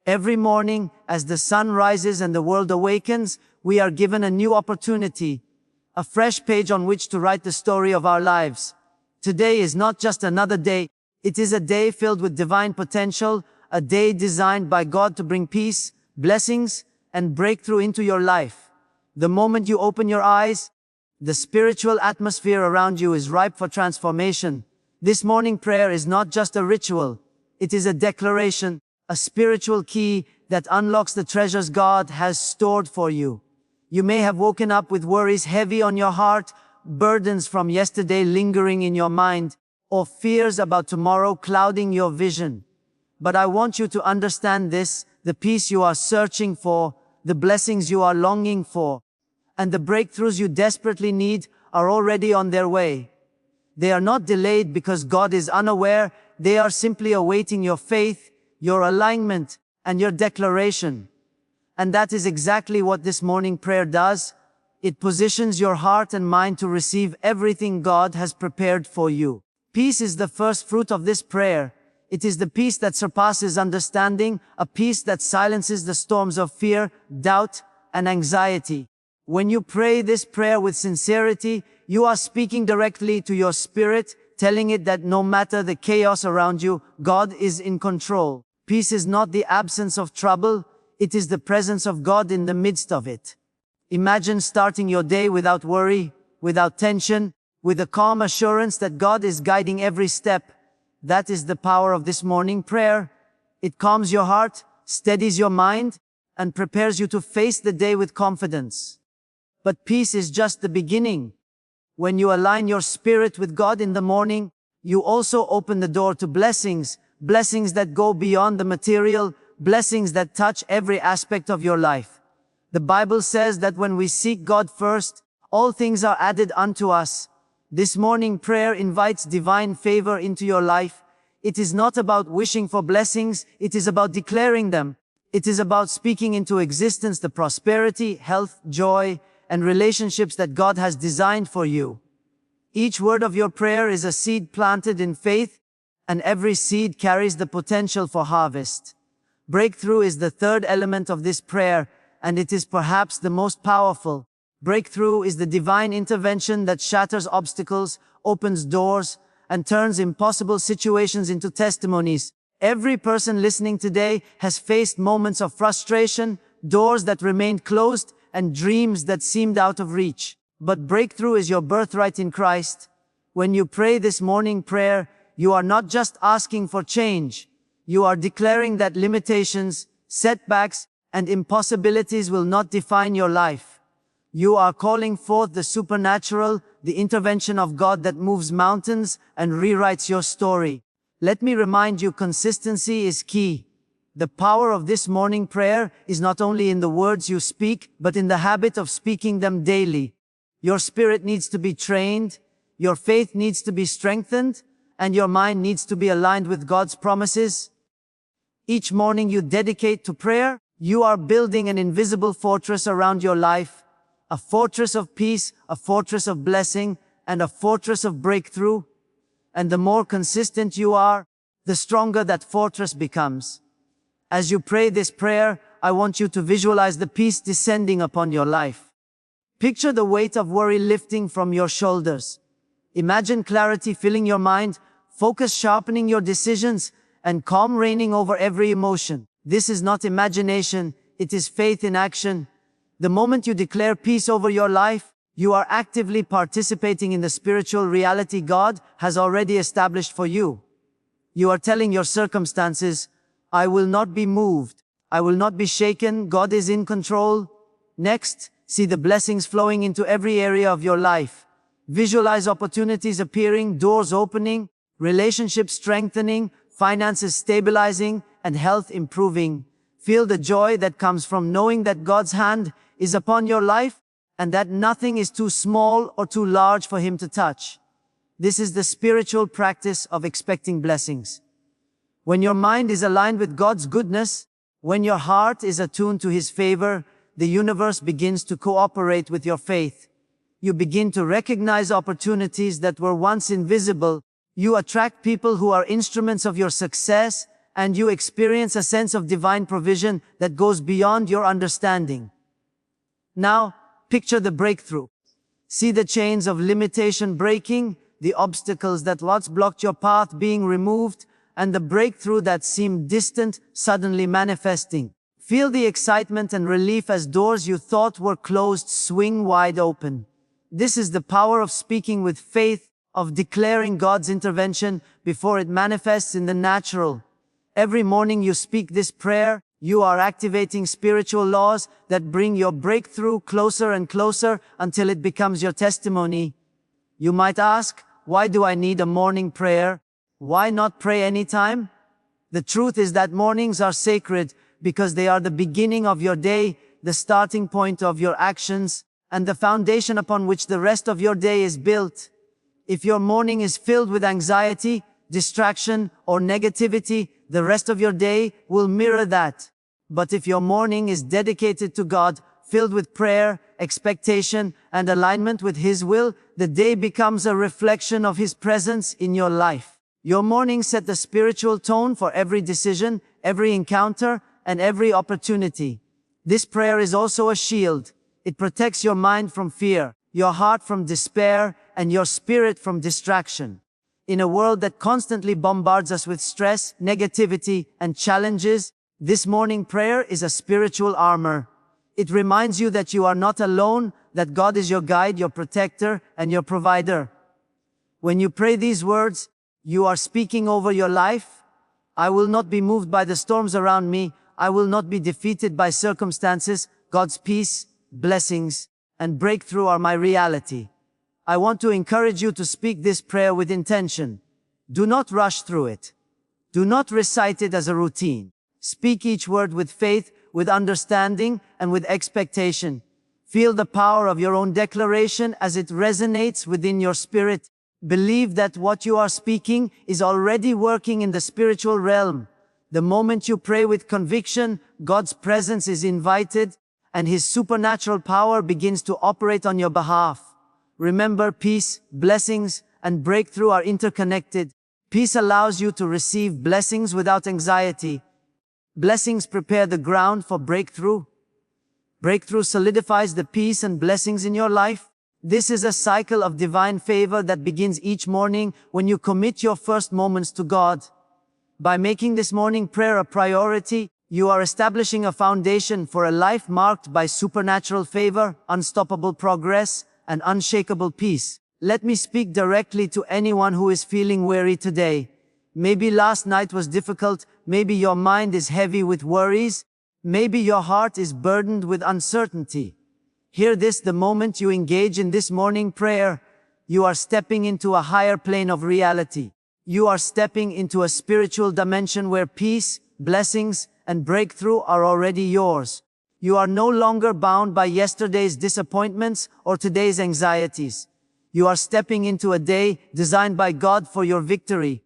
Every morning, as the sun rises and the world awakens, we are given a new opportunity, a fresh page on which to write the story of our lives. Today is not just another day, it is a day filled with divine potential, a day designed by God to bring peace, blessings, and breakthrough into your life. The moment you open your eyes, the spiritual atmosphere around you is ripe for transformation. This morning prayer is not just a ritual, it is a declaration, a spiritual key that unlocks the treasures God has stored for you. You may have woken up with worries heavy on your heart, burdens from yesterday lingering in your mind, or fears about tomorrow clouding your vision. But I want you to understand this: the peace you are searching for, the blessings you are longing for, and the breakthroughs you desperately need are already on their way. They are not delayed because God is unaware, they are simply awaiting your faith, your alignment, and your declaration. And that is exactly what this morning prayer does. It positions your heart and mind to receive everything God has prepared for you. Peace is the first fruit of this prayer. It is the peace that surpasses understanding, a peace that silences the storms of fear, doubt, and anxiety. When you pray this prayer with sincerity, you are speaking directly to your spirit, telling it that no matter the chaos around you, God is in control. Peace is not the absence of trouble, it is the presence of God in the midst of it. Imagine starting your day without worry, without tension, with a calm assurance that God is guiding every step. That is the power of this morning prayer. It calms your heart, steadies your mind, and prepares you to face the day with confidence. But peace is just the beginning. When you align your spirit with God in the morning, you also open the door to blessings, blessings that go beyond the material, blessings that touch every aspect of your life. The Bible says that when we seek God first, all things are added unto us. This morning prayer invites divine favor into your life. It is not about wishing for blessings, it is about declaring them. It is about speaking into existence the prosperity, health, joy, and relationships that God has designed for you. Each word of your prayer is a seed planted in faith, and every seed carries the potential for harvest. Breakthrough is the third element of this prayer, and it is perhaps the most powerful. Breakthrough is the divine intervention that shatters obstacles, opens doors, and turns impossible situations into testimonies. Every person listening today has faced moments of frustration, doors that remained closed, and dreams that seemed out of reach. But breakthrough is your birthright in Christ. When you pray this morning prayer, you are not just asking for change. You are declaring that limitations, setbacks, and impossibilities will not define your life. You are calling forth the supernatural, the intervention of God that moves mountains and rewrites your story. Let me remind you, consistency is key. The power of this morning prayer is not only in the words you speak, but in the habit of speaking them daily. Your spirit needs to be trained, your faith needs to be strengthened, and your mind needs to be aligned with God's promises. Each morning you dedicate to prayer, you are building an invisible fortress around your life, a fortress of peace, a fortress of blessing, and a fortress of breakthrough. And the more consistent you are, the stronger that fortress becomes. As you pray this prayer, I want you to visualize the peace descending upon your life. Picture the weight of worry lifting from your shoulders. Imagine clarity filling your mind, focus sharpening your decisions, and calm reigning over every emotion. This is not imagination, it is faith in action. The moment you declare peace over your life, you are actively participating in the spiritual reality God has already established for you. You are telling your circumstances, I will not be moved. I will not be shaken. God is in control. Next, see the blessings flowing into every area of your life. Visualize opportunities appearing, doors opening, relationships strengthening, finances stabilizing, and health improving. Feel the joy that comes from knowing that God's hand is upon your life and that nothing is too small or too large for Him to touch. This is the spiritual practice of expecting blessings. When your mind is aligned with God's goodness, when your heart is attuned to His favor, the universe begins to cooperate with your faith. You begin to recognize opportunities that were once invisible. You attract people who are instruments of your success, and you experience a sense of divine provision that goes beyond your understanding. Now, picture the breakthrough. See the chains of limitation breaking, the obstacles that once blocked your path being removed, and the breakthrough that seemed distant suddenly manifesting. Feel the excitement and relief as doors you thought were closed swing wide open. This is the power of speaking with faith, of declaring God's intervention before it manifests in the natural. Every morning you speak this prayer, you are activating spiritual laws that bring your breakthrough closer and closer until it becomes your testimony. You might ask, why do I need a morning prayer? Why not pray anytime? The truth is that mornings are sacred because they are the beginning of your day, the starting point of your actions, and the foundation upon which the rest of your day is built. If your morning is filled with anxiety, distraction, or negativity, the rest of your day will mirror that. But if your morning is dedicated to God, filled with prayer, expectation, and alignment with His will, the day becomes a reflection of His presence in your life. Your morning set the spiritual tone for every decision, every encounter, and every opportunity. This prayer is also a shield. It protects your mind from fear, your heart from despair, and your spirit from distraction. In a world that constantly bombards us with stress, negativity, and challenges, this morning prayer is a spiritual armor. It reminds you that you are not alone, that God is your guide, your protector, and your provider. When you pray these words, you are speaking over your life. I will not be moved by the storms around me. I will not be defeated by circumstances. God's peace, blessings, and breakthrough are my reality. I want to encourage you to speak this prayer with intention. Do not rush through it. Do not recite it as a routine. Speak each word with faith, with understanding, and with expectation. Feel the power of your own declaration as it resonates within your spirit. Believe that what you are speaking is already working in the spiritual realm. The moment you pray with conviction, God's presence is invited, and His supernatural power begins to operate on your behalf. Remember, peace, blessings, and breakthrough are interconnected. Peace allows you to receive blessings without anxiety. Blessings prepare the ground for breakthrough. Breakthrough solidifies the peace and blessings in your life. This is a cycle of divine favor that begins each morning when you commit your first moments to God. By making this morning prayer a priority, you are establishing a foundation for a life marked by supernatural favor, unstoppable progress, and unshakable peace. Let me speak directly to anyone who is feeling weary today. Maybe last night was difficult. Maybe your mind is heavy with worries. Maybe your heart is burdened with uncertainty. Hear this: the moment you engage in this morning prayer, you are stepping into a higher plane of reality. You are stepping into a spiritual dimension where peace, blessings, and breakthrough are already yours. You are no longer bound by yesterday's disappointments or today's anxieties. You are stepping into a day designed by God for your victory.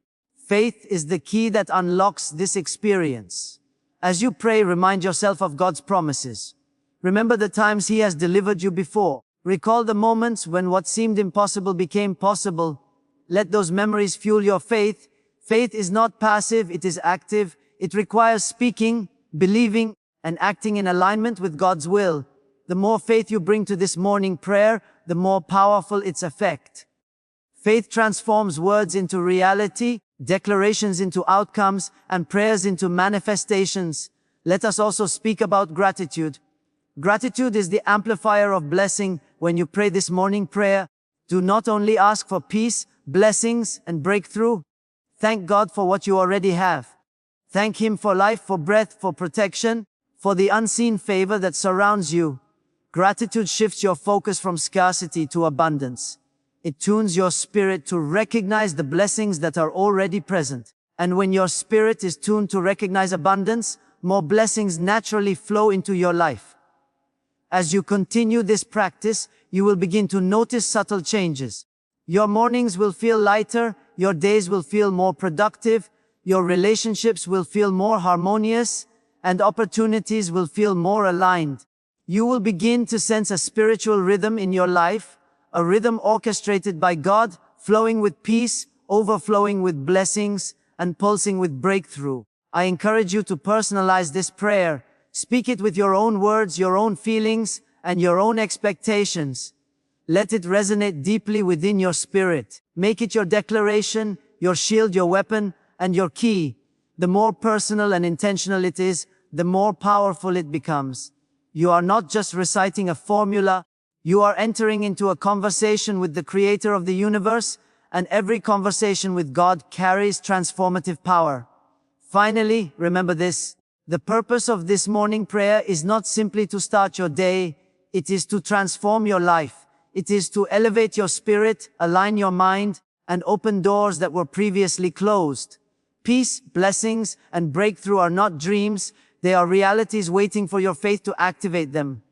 Faith is the key that unlocks this experience. As you pray, remind yourself of God's promises. Remember the times He has delivered you before. Recall the moments when what seemed impossible became possible. Let those memories fuel your faith. Faith is not passive, it is active. It requires speaking, believing, and acting in alignment with God's will. The more faith you bring to this morning prayer, the more powerful its effect. Faith transforms words into reality, declarations into outcomes, and prayers into manifestations. Let us also speak about gratitude. Gratitude is the amplifier of blessing. When you pray this morning prayer, do not only ask for peace, blessings, and breakthrough. Thank God for what you already have. Thank Him for life, for breath, for protection, for the unseen favor that surrounds you. Gratitude shifts your focus from scarcity to abundance. It tunes your spirit to recognize the blessings that are already present. And when your spirit is tuned to recognize abundance, more blessings naturally flow into your life. As you continue this practice, you will begin to notice subtle changes. Your mornings will feel lighter, your days will feel more productive, your relationships will feel more harmonious, and opportunities will feel more aligned. You will begin to sense a spiritual rhythm in your life, a rhythm orchestrated by God, flowing with peace, overflowing with blessings, and pulsing with breakthrough. I encourage you to personalize this prayer. Speak it with your own words, your own feelings, and your own expectations. Let it resonate deeply within your spirit. Make it your declaration, your shield, your weapon, and your key. The more personal and intentional it is, the more powerful it becomes. You are not just reciting a formula, you are entering into a conversation with the Creator of the universe, and every conversation with God carries transformative power. Finally, remember this. The purpose of this morning prayer is not simply to start your day, it is to transform your life. It is to elevate your spirit, align your mind, and open doors that were previously closed. Peace, blessings, and breakthrough are not dreams, they are realities waiting for your faith to activate them.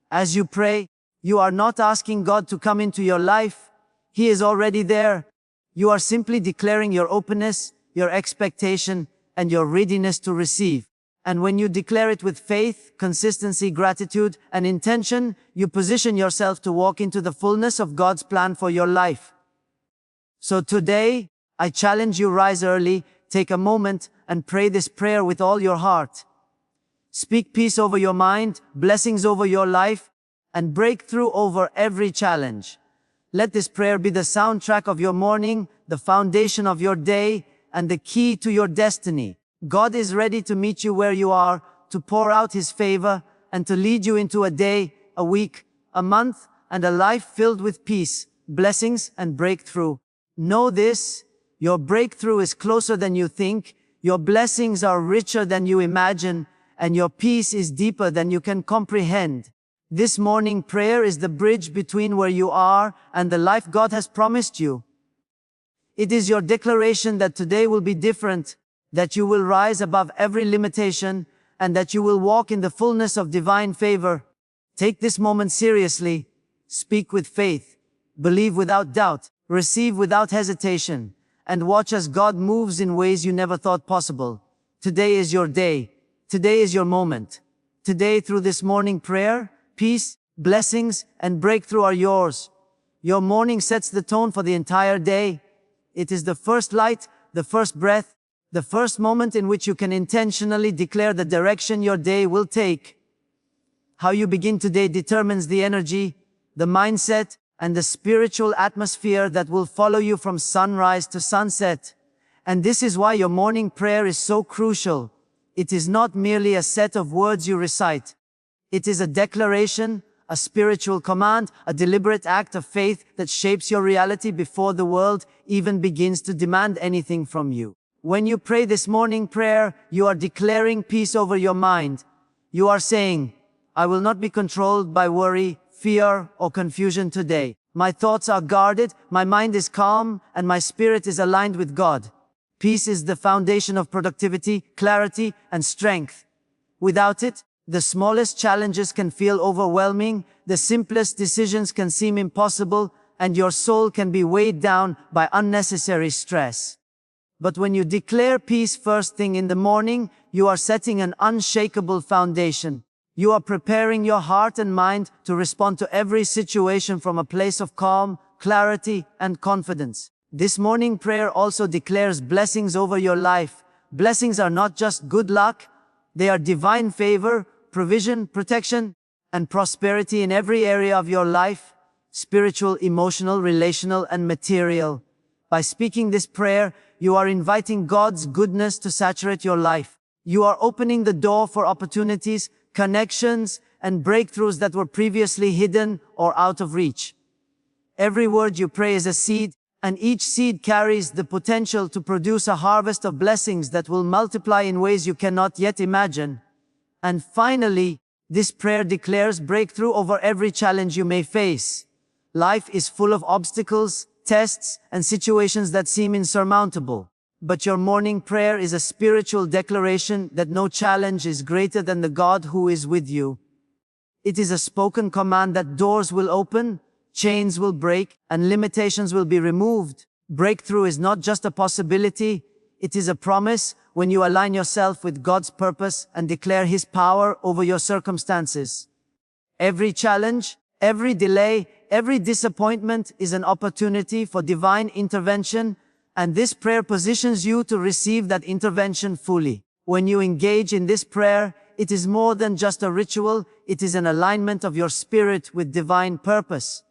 As you pray, you are not asking God to come into your life. He is already there. You are simply declaring your openness, your expectation, and your readiness to receive. And when you declare it with faith, consistency, gratitude, and intention, you position yourself to walk into the fullness of God's plan for your life. So today, I challenge you, rise early, take a moment, and pray this prayer with all your heart. Speak peace over your mind, blessings over your life, and breakthrough over every challenge. Let this prayer be the soundtrack of your morning, the foundation of your day, and the key to your destiny. God is ready to meet you where you are, to pour out His favor, and to lead you into a day, a week, a month, and a life filled with peace, blessings, and breakthrough. Know this, your breakthrough is closer than you think, your blessings are richer than you imagine, and your peace is deeper than you can comprehend. This morning prayer is the bridge between where you are and the life God has promised you. It is your declaration that today will be different, that you will rise above every limitation, and that you will walk in the fullness of divine favor. Take this moment seriously. Speak with faith. Believe without doubt. Receive without hesitation. And watch as God moves in ways you never thought possible. Today is your day. Today is your moment. Today, through this morning prayer, peace, blessings, and breakthrough are yours. Your morning sets the tone for the entire day. It is the first light, the first breath, the first moment in which you can intentionally declare the direction your day will take. How you begin today determines the energy, the mindset, and the spiritual atmosphere that will follow you from sunrise to sunset. And this is why your morning prayer is so crucial. It is not merely a set of words you recite. It is a declaration, a spiritual command, a deliberate act of faith that shapes your reality before the world even begins to demand anything from you. When you pray this morning prayer, you are declaring peace over your mind. You are saying, I will not be controlled by worry, fear, or confusion today. My thoughts are guarded, my mind is calm, and my spirit is aligned with God. Peace is the foundation of productivity, clarity, and strength. Without it, the smallest challenges can feel overwhelming, the simplest decisions can seem impossible, and your soul can be weighed down by unnecessary stress. But when you declare peace first thing in the morning, you are setting an unshakable foundation. You are preparing your heart and mind to respond to every situation from a place of calm, clarity, and confidence. This morning prayer also declares blessings over your life. Blessings are not just good luck, they are divine favor, provision, protection, and prosperity in every area of your life, spiritual, emotional, relational, and material. By speaking this prayer, you are inviting God's goodness to saturate your life. You are opening the door for opportunities, connections, and breakthroughs that were previously hidden or out of reach. Every word you pray is a seed, and each seed carries the potential to produce a harvest of blessings that will multiply in ways you cannot yet imagine. And finally, this prayer declares breakthrough over every challenge you may face. Life is full of obstacles, tests, and situations that seem insurmountable. But your morning prayer is a spiritual declaration that no challenge is greater than the God who is with you. It is a spoken command that doors will open, chains will break, and limitations will be removed. Breakthrough is not just a possibility, it is a promise when you align yourself with God's purpose and declare His power over your circumstances. Every challenge, every delay, every disappointment is an opportunity for divine intervention, and this prayer positions you to receive that intervention fully. When you engage in this prayer, it is more than just a ritual, it is an alignment of your spirit with divine purpose.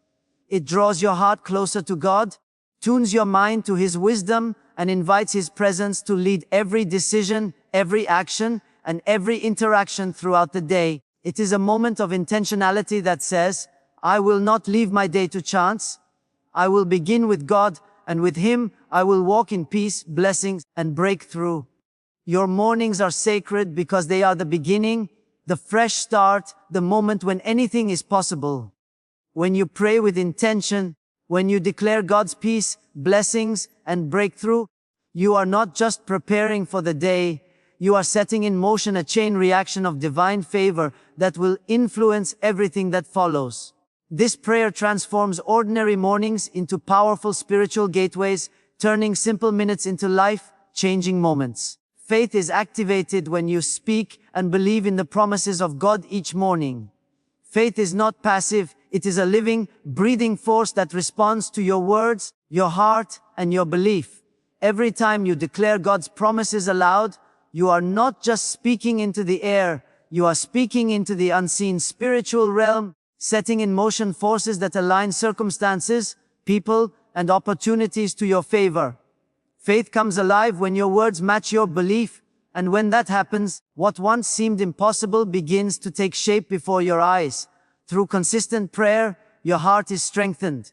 It draws your heart closer to God, tunes your mind to His wisdom, and invites His presence to lead every decision, every action, and every interaction throughout the day. It is a moment of intentionality that says, I will not leave my day to chance. I will begin with God, and with Him, I will walk in peace, blessings, and breakthrough. Your mornings are sacred because they are the beginning, the fresh start, the moment when anything is possible. When you pray with intention, when you declare God's peace, blessings, and breakthrough, you are not just preparing for the day, you are setting in motion a chain reaction of divine favor that will influence everything that follows. This prayer transforms ordinary mornings into powerful spiritual gateways, turning simple minutes into life-changing moments. Faith is activated when you speak and believe in the promises of God each morning. Faith is not passive, it is a living, breathing force that responds to your words, your heart, and your belief. Every time you declare God's promises aloud, you are not just speaking into the air, you are speaking into the unseen spiritual realm, setting in motion forces that align circumstances, people, and opportunities to your favor. Faith comes alive when your words match your belief, and when that happens, what once seemed impossible begins to take shape before your eyes. Through consistent prayer, your heart is strengthened.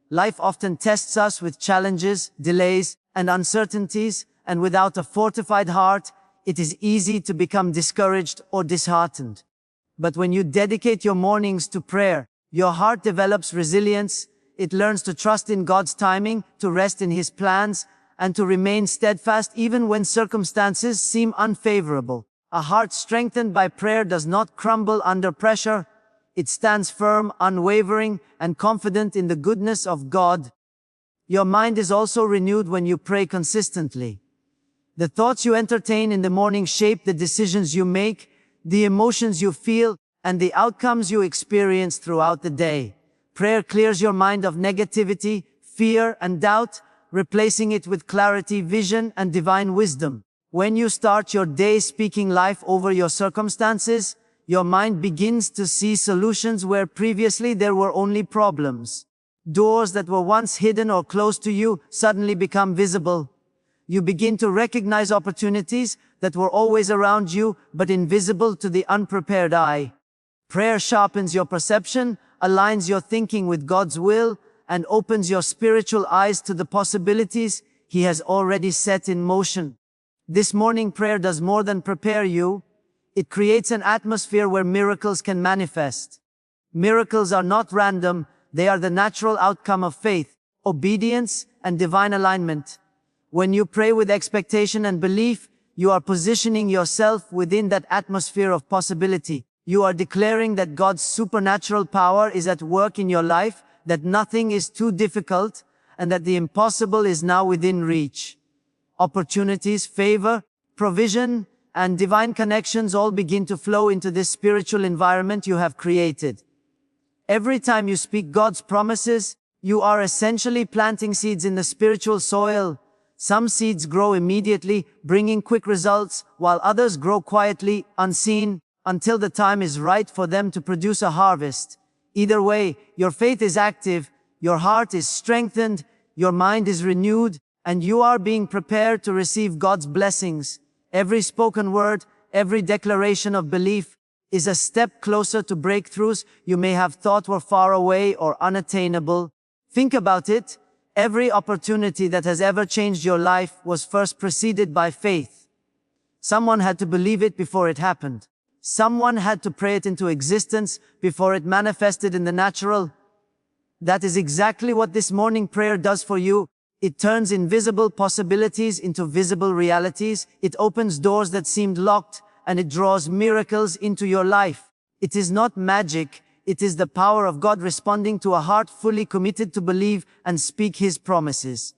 Life often tests us with challenges, delays, and uncertainties, and without a fortified heart, it is easy to become discouraged or disheartened. But when you dedicate your mornings to prayer, your heart develops resilience, it learns to trust in God's timing, to rest in His plans, and to remain steadfast even when circumstances seem unfavorable. A heart strengthened by prayer does not crumble under pressure. It stands firm, unwavering, and confident in the goodness of God. Your mind is also renewed when you pray consistently. The thoughts you entertain in the morning shape the decisions you make, the emotions you feel, and the outcomes you experience throughout the day. Prayer clears your mind of negativity, fear, and doubt, replacing it with clarity, vision, and divine wisdom. When you start your day speaking life over your circumstances, your mind begins to see solutions where previously there were only problems. Doors that were once hidden or closed to you suddenly become visible. You begin to recognize opportunities that were always around you but invisible to the unprepared eye. Prayer sharpens your perception, aligns your thinking with God's will, and opens your spiritual eyes to the possibilities He has already set in motion. This morning prayer does more than prepare you. It creates an atmosphere where miracles can manifest. Miracles are not random, they are the natural outcome of faith, obedience, and divine alignment. When you pray with expectation and belief, you are positioning yourself within that atmosphere of possibility. You are declaring that God's supernatural power is at work in your life, that nothing is too difficult, and that the impossible is now within reach. Opportunities, favor, provision, and divine connections all begin to flow into this spiritual environment you have created. Every time you speak God's promises, you are essentially planting seeds in the spiritual soil. Some seeds grow immediately, bringing quick results, while others grow quietly, unseen, until the time is right for them to produce a harvest. Either way, your faith is active, your heart is strengthened, your mind is renewed, and you are being prepared to receive God's blessings. Every spoken word, every declaration of belief is a step closer to breakthroughs you may have thought were far away or unattainable. Think about it. Every opportunity that has ever changed your life was first preceded by faith. Someone had to believe it before it happened. Someone had to pray it into existence before it manifested in the natural. That is exactly what this morning prayer does for you. It turns invisible possibilities into visible realities. It opens doors that seemed locked, and it draws miracles into your life. It is not magic. It is the power of God responding to a heart fully committed to believe and speak His promises.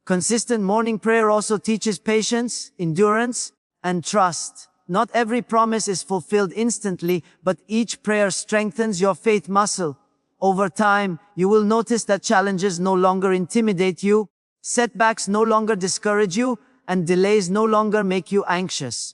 Consistent morning prayer also teaches patience, endurance, and trust. Not every promise is fulfilled instantly, but each prayer strengthens your faith muscle. Over time, you will notice that challenges no longer intimidate you, setbacks no longer discourage you, and delays no longer make you anxious.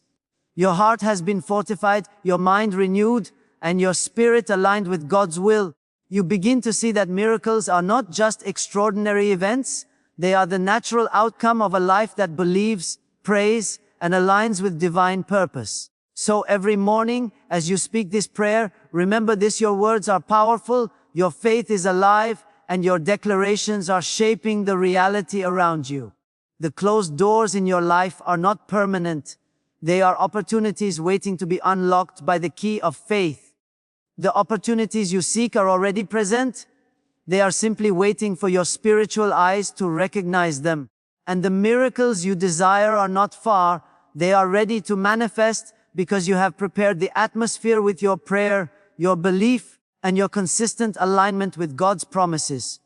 Your heart has been fortified, your mind renewed, and your spirit aligned with God's will. You begin to see that miracles are not just extraordinary events, they are the natural outcome of a life that believes, prays, and aligns with divine purpose. So every morning, as you speak this prayer, remember this: your words are powerful, your faith is alive, and your declarations are shaping the reality around you. The closed doors in your life are not permanent. They are opportunities waiting to be unlocked by the key of faith. The opportunities you seek are already present. They are simply waiting for your spiritual eyes to recognize them. And the miracles you desire are not far. They are ready to manifest because you have prepared the atmosphere with your prayer, your belief, and your consistent alignment with God's promises.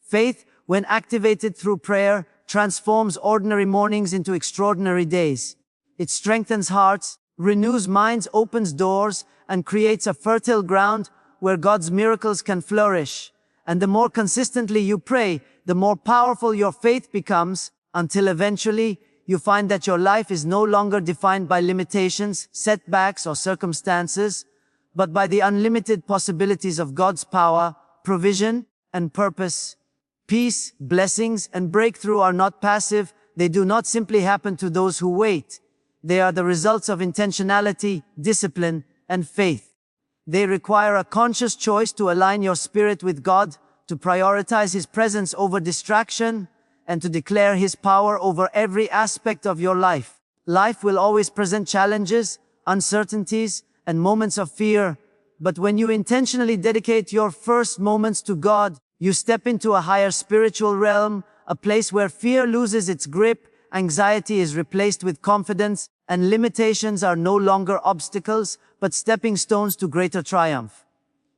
Faith, when activated through prayer, transforms ordinary mornings into extraordinary days. It strengthens hearts, renews minds, opens doors, and creates a fertile ground where God's miracles can flourish. And the more consistently you pray, the more powerful your faith becomes, until eventually you find that your life is no longer defined by limitations, setbacks, or circumstances, but by the unlimited possibilities of God's power, provision, and purpose. Peace, blessings, and breakthrough are not passive. They do not simply happen to those who wait. They are the results of intentionality, discipline, and faith. They require a conscious choice to align your spirit with God, to prioritize His presence over distraction, and to declare His power over every aspect of your life. Life will always present challenges, uncertainties, and moments of fear, but when you intentionally dedicate your first moments to God, you step into a higher spiritual realm, a place where fear loses its grip, anxiety is replaced with confidence, and limitations are no longer obstacles, but stepping stones to greater triumph.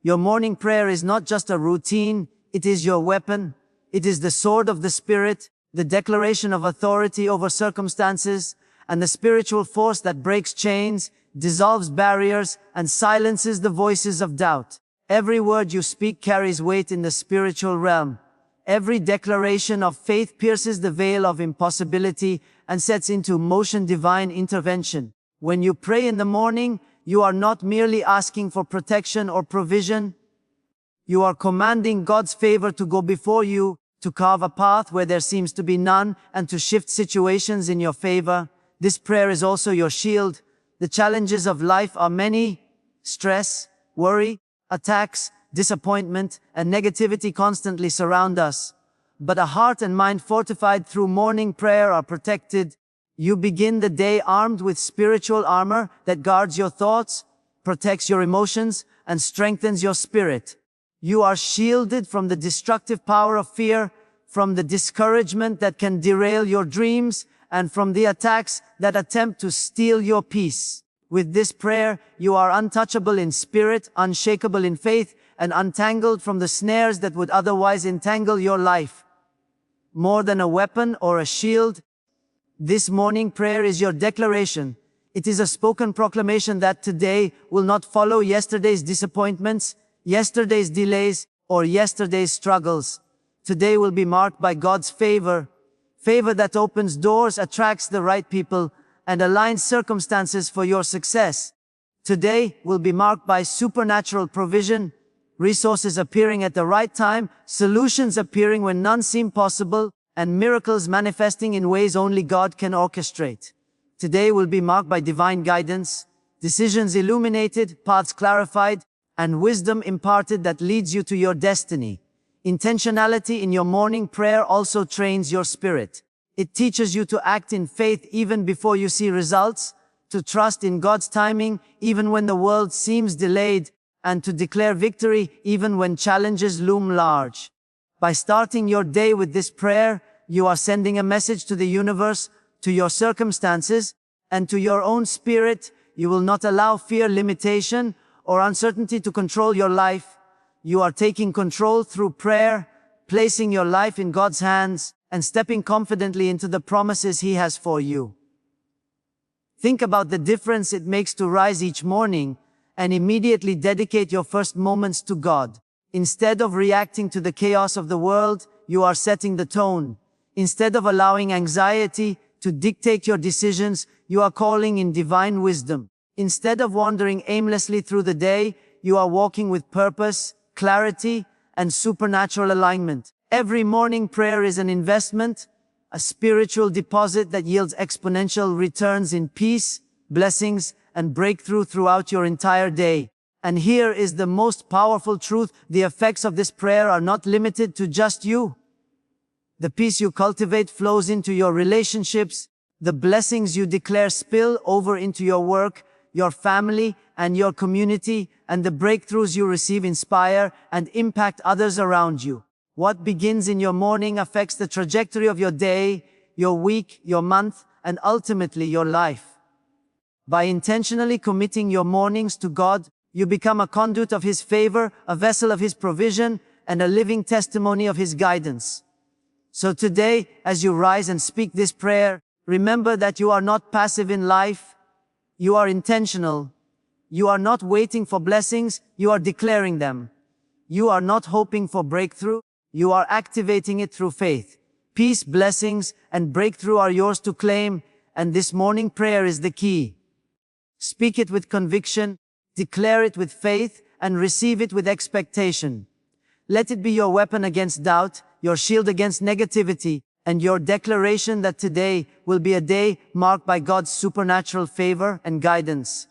Your morning prayer is not just a routine, it is your weapon. It is the sword of the Spirit, the declaration of authority over circumstances, and the spiritual force that breaks chains, dissolves barriers, and silences the voices of doubt. Every word you speak carries weight in the spiritual realm. Every declaration of faith pierces the veil of impossibility and sets into motion divine intervention. When you pray in the morning, you are not merely asking for protection or provision. You are commanding God's favor to go before you, to carve a path where there seems to be none, and to shift situations in your favor. This prayer is also your shield. The challenges of life are many: stress, worry, attacks, disappointment, and negativity constantly surround us. But a heart and mind fortified through morning prayer are protected. You begin the day armed with spiritual armor that guards your thoughts, protects your emotions, and strengthens your spirit. You are shielded from the destructive power of fear, from the discouragement that can derail your dreams, and from the attacks that attempt to steal your peace. With this prayer, you are untouchable in spirit, unshakable in faith, and untangled from the snares that would otherwise entangle your life. More than a weapon or a shield, this morning prayer is your declaration. It is a spoken proclamation that today will not follow yesterday's disappointments, yesterday's delays, or yesterday's struggles. Today will be marked by God's favor. Favor that opens doors, attracts the right people, and aligns circumstances for your success. Today will be marked by supernatural provision, resources appearing at the right time, solutions appearing when none seem possible, and miracles manifesting in ways only God can orchestrate. Today will be marked by divine guidance, decisions illuminated, paths clarified, and wisdom imparted that leads you to your destiny. Intentionality in your morning prayer also trains your spirit. It teaches you to act in faith even before you see results, to trust in God's timing even when the world seems delayed, and to declare victory even when challenges loom large. By starting your day with this prayer, you are sending a message to the universe, to your circumstances, and to your own spirit. You will not allow fear, limitation, or uncertainty to control your life. You are taking control through prayer, placing your life in God's hands, and stepping confidently into the promises He has for you. Think about the difference it makes to rise each morning and immediately dedicate your first moments to God. Instead of reacting to the chaos of the world, you are setting the tone. Instead of allowing anxiety to dictate your decisions, you are calling in divine wisdom. Instead of wandering aimlessly through the day, you are walking with purpose, clarity, and supernatural alignment. Every morning prayer is an investment, a spiritual deposit that yields exponential returns in peace, blessings, and breakthrough throughout your entire day. And here is the most powerful truth: the effects of this prayer are not limited to just you. The peace you cultivate flows into your relationships, the blessings you declare spill over into your work, your family, and your community, and the breakthroughs you receive inspire and impact others around you. What begins in your morning affects the trajectory of your day, your week, your month, and ultimately your life. By intentionally committing your mornings to God, you become a conduit of His favor, a vessel of His provision, and a living testimony of His guidance. So today, as you rise and speak this prayer, remember that you are not passive in life. You are intentional. You are not waiting for blessings, you are declaring them. You are not hoping for breakthrough, you are activating it through faith. Peace, blessings, and breakthrough are yours to claim, and this morning prayer is the key. Speak it with conviction, declare it with faith, and receive it with expectation. Let it be your weapon against doubt, your shield against negativity, and your declaration that today will be a day marked by God's supernatural favor and guidance.